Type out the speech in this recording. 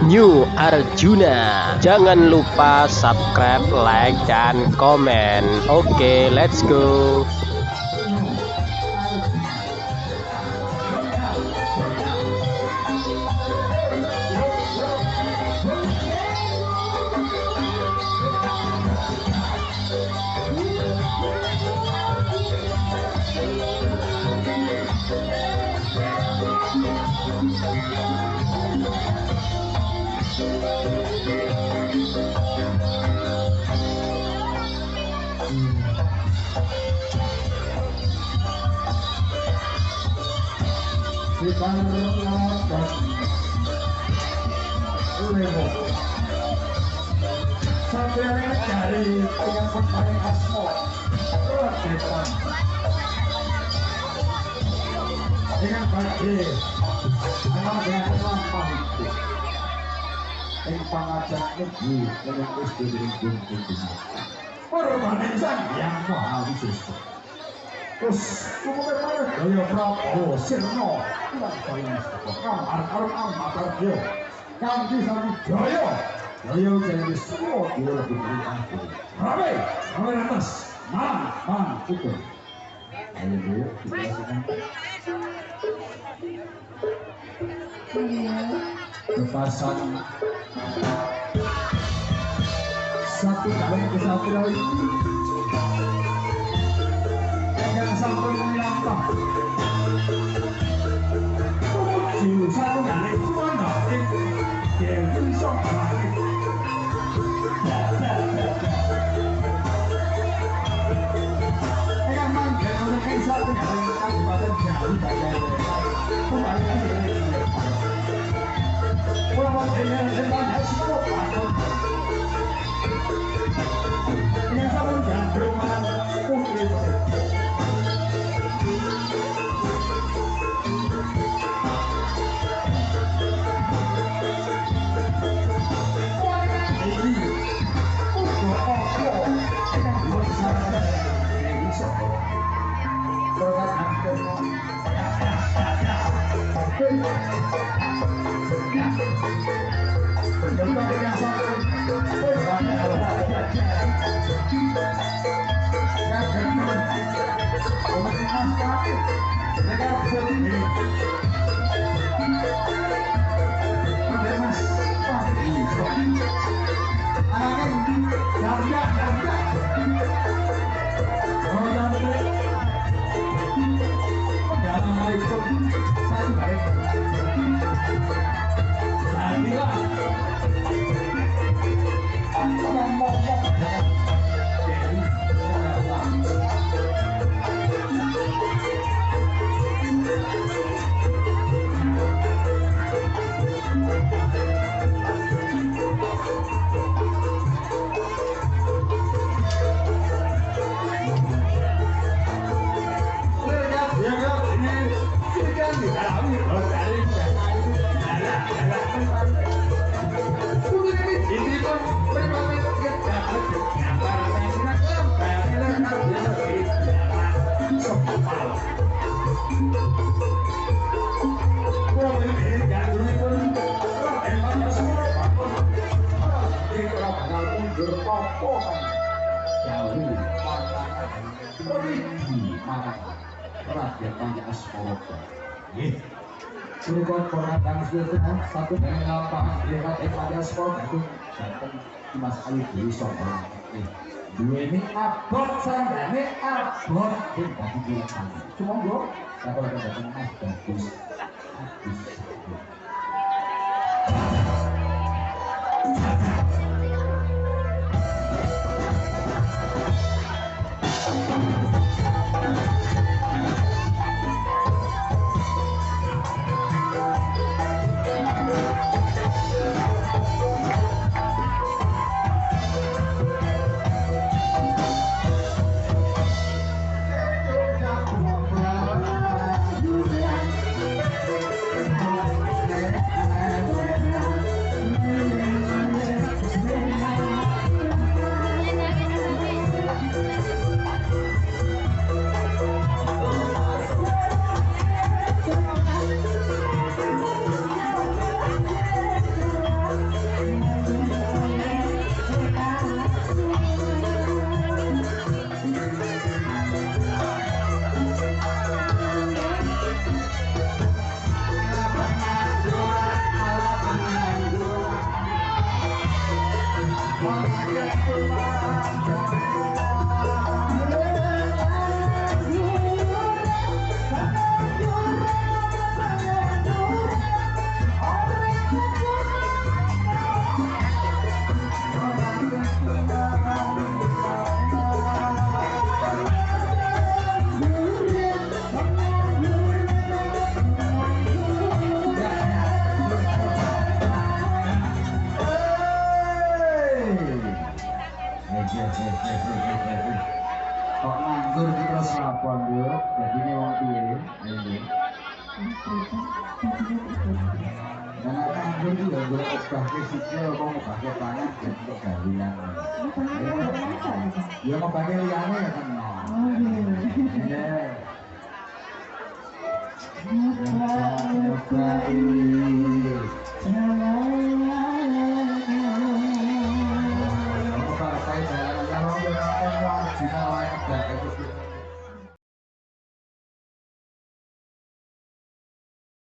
New Arjuna. Jangan lupa subscribe, like, dan komen. Oke, let's go. Sampai dari yang paling asmo depan dengan baik anak dengan lampan itu yang pengajak negeri menembus diri perbandingan yang mahal itu terus kemudian Jaya Prabu Sirno tidak paling kamar matar dia yang bisa Jaya Jaya jadi semua dia lebih berhati ramai atas man itu ayo dulu kita lakukan lepasan satu kali ke satu lagi yang sampai menyampah satu kali cuma nanti dia bisa lagi yang mangga oleh kaisar dengan kabupaten jauh dari pulang dengan sebanyak 10 tahun ini sama jangan putri satu dari lapangan dekat pada sport itu datang Mas Ayu Dewi Sombong dua ini abot sanggane abot dan bagi bilang cuma gue saya kalau datang Mas bagus Anggur itu ya boleh obah ke sikil, mau obah ke tangan dan untuk galian. Ya mau pakai liane ya kena. Kamu partai dalam yang wajib